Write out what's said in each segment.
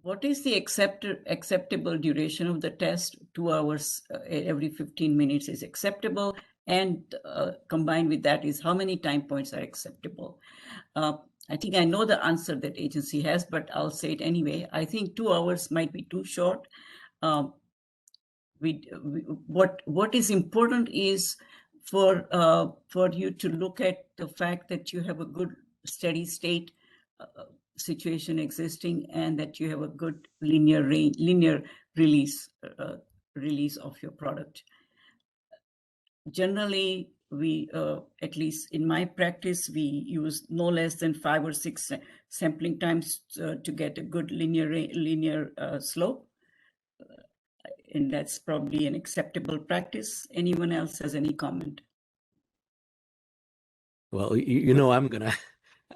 What is the acceptable duration of the test? 2 hours every 15 minutes is acceptable. And combined with that is how many time points are acceptable? I think I know the answer that agency has, but I'll say it anyway. I think 2 hours might be too short. What is important is for you to look at the fact that you have a good steady state situation existing, and that you have a good linear release of your product. Generally, we at least in my practice, we use no less than 5 or 6 sampling times to get a good linear slope, and that's probably an acceptable practice. Anyone else has any comment? Well, I'm gonna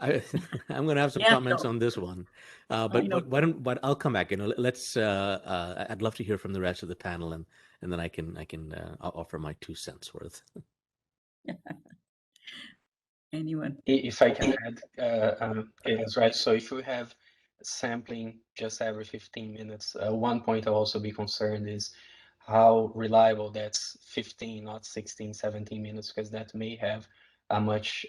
I'm gonna have some comments on this one, but I'll come back. Let's. I'd love to hear from the rest of the panel, and then I can I'll offer my 2 cents worth. Anyone? If I can add, it's right. So if we have sampling just every 15 minutes, one point I'll also be concerned is how reliable that's 15, not 16, 17 minutes, because that may have a much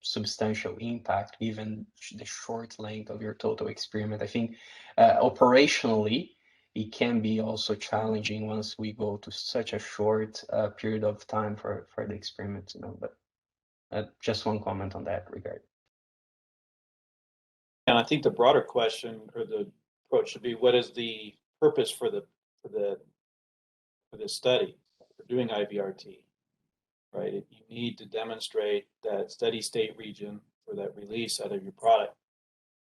substantial impact given the short length of your total experiment. I think operationally, it can be also challenging once we go to such a short period of time for the experiment, but just one comment on that regard. And I think the broader question or the approach should be, what is the purpose for this study, for doing IVRT, right? You need to demonstrate that steady state region for that release out of your product,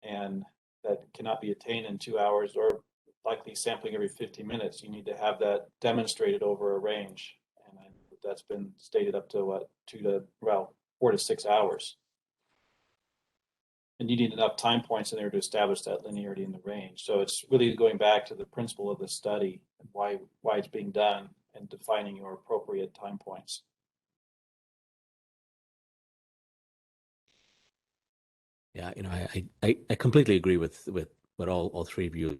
and that cannot be attained in 2 hours or likely sampling every 50 minutes. You need to have that demonstrated over a range, and I know that's been stated up to 4 to 6 hours. And you need enough time points in there to establish that linearity in the range. So it's really going back to the principle of the study and why it's being done, and defining your appropriate time points. Yeah, I completely agree with what all 3 of you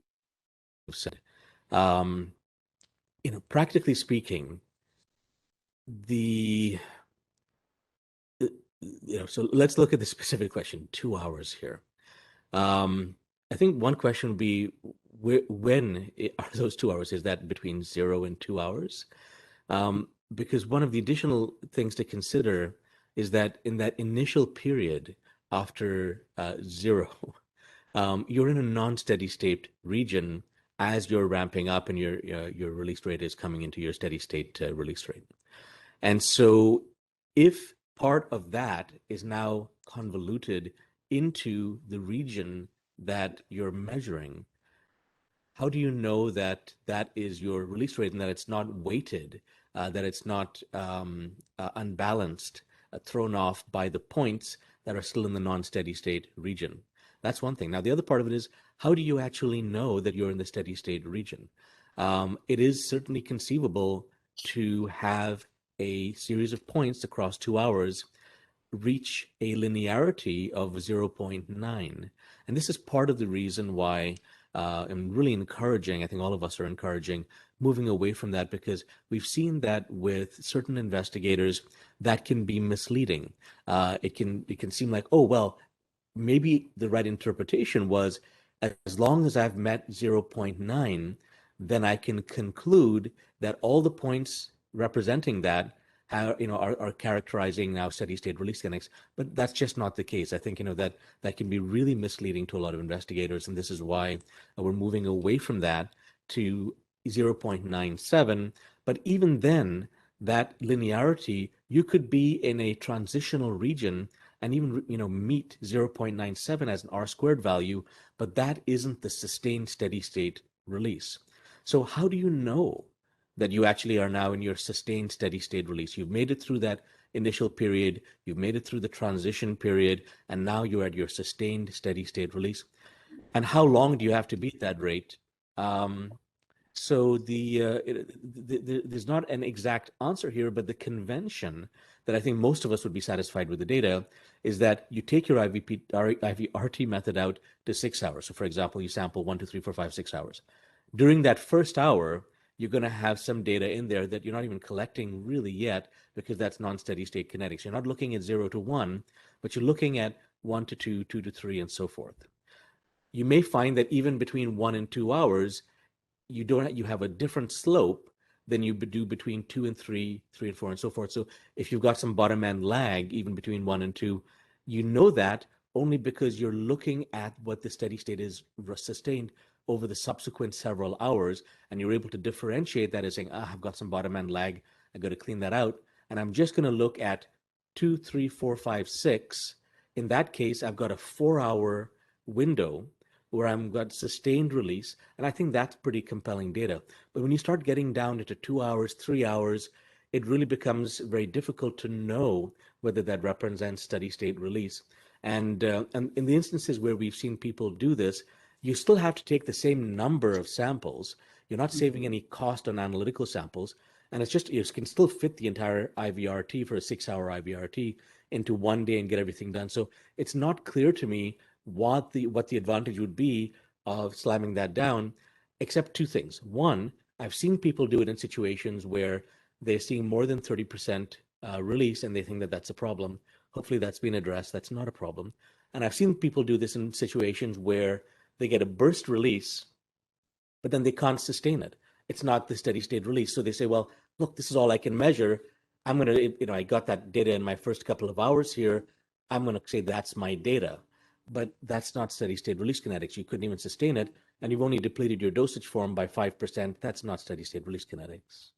have said. Practically speaking, so let's look at the specific question, 2 hours here. I think one question would be, when are those 2 hours? Is that between 0 and 2 hours? Because one of the additional things to consider is that in that initial period after 0, you're in a non-steady state region as you're ramping up, and your release rate is coming into your steady state release rate. And so if part of that is now convoluted into the region that you're measuring, how do you know that that is your release rate, and that it's not weighted, that it's not unbalanced, thrown off by the points that are still in the non-steady state region? That's one thing. Now, the other part of it is, how do you actually know that you're in the steady state region? It is certainly conceivable to have a series of points across 2 hours reach a linearity of 0.9. And this is part of the reason why I'm really encouraging, I think all of us are encouraging, moving away from that, because we've seen that with certain investigators that can be misleading. It can seem like, oh, well, maybe the right interpretation was, as long as I've met 0.9, then I can conclude that all the points representing that are characterizing now steady state release kinetics. But that's just not the case. I think that can be really misleading to a lot of investigators, and this is why we're moving away from that to 0.97. But even then, that linearity, you could be in a transitional region and even meet 0.97 as an R-squared value, but that isn't the sustained steady state release. So how do you know that you actually are now in your sustained steady state release? You've made it through that initial period, you've made it through the transition period, and now you're at your sustained steady state release. And how long do you have to beat that rate? So there's not an exact answer here, but the convention that I think most of us would be satisfied with the data is that you take your IVRT method out to 6 hours. So for example, you sample 1, 2, 3, 4, 5, 6 hours. During that first hour, you're going to have some data in there that you're not even collecting really yet, because that's non-steady state kinetics. You're not looking at 0 to 1, but you're looking at 1 to 2, 2 to 3, and so forth. You may find that even between 1 and 2 hours, you have a different slope than you do between 2 and 3, 3 and 4, and so forth. So if you've got some bottom end lag even between 1 and 2, you know that only because you're looking at what the steady state is sustained over the subsequent several hours, and you're able to differentiate that as saying, I've got some bottom end lag, I got to clean that out, and I'm just going to look at 2, 3, 4, 5, 6. In that case, I've got a 4-hour window where I've got sustained release, and I think that's pretty compelling data. But when you start getting down into 2 hours, 3 hours, it really becomes very difficult to know whether that represents steady state release. And in the instances where we've seen people do this, you still have to take the same number of samples. You're not saving any cost on analytical samples, and it's just, you can still fit the entire IVRT for a 6-hour IVRT into one day and get everything done. So it's not clear to me what the advantage would be of slamming that down, except two things. One, I've seen people do it in situations where they're seeing more than 30% release, and they think that that's a problem. Hopefully that's been addressed. That's not a problem. And I've seen people do this in situations where they get a burst release, but then they can't sustain it. It's not the steady state release. So they say, well, look, this is all I can measure. I'm going to, I got that data in my first couple of hours here. I'm going to say that's my data. But that's not steady state release kinetics. You couldn't even sustain it, and you've only depleted your dosage form by 5%. That's not steady state release kinetics.